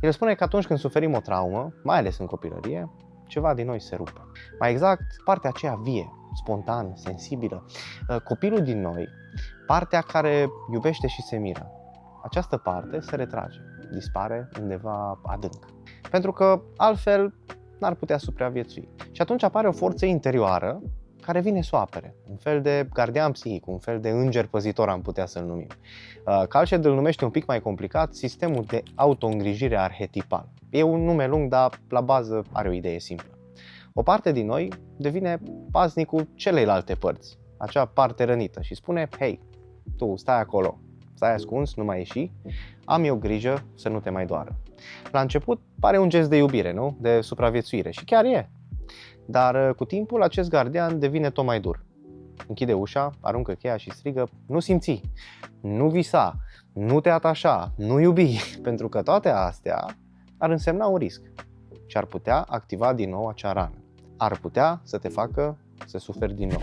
El spune că atunci când suferim o traumă, mai ales în copilărie, ceva din noi se rupe. Mai exact, partea aceea vie, spontană, sensibilă. Copilul din noi, partea care iubește și se miră, această parte se retrage, dispare undeva adânc. Pentru că altfel n-ar putea supraviețui. Și atunci apare o forță interioară care vine să o apere. Un fel de gardian psihic, un fel de înger păzitor am putea să-l numim. Calced îl numește un pic mai complicat sistemul de auto-îngrijire arhetipal. E un nume lung, dar la bază are o idee simplă. O parte din noi devine paznicul celeilalte părți, acea parte rănită și spune: hei, tu stai acolo, stai ascuns, nu mai ieși, am eu grijă să nu te mai doară. La început pare un gest de iubire, nu? De supraviețuire și chiar e. Dar cu timpul acest gardian devine tot mai dur. Închide ușa, aruncă cheia și strigă: nu simți, nu visa, nu te atașa, nu iubi, pentru că toate astea ar însemna un risc și ar putea activa din nou acea rană. Ar putea să te facă să suferi din nou.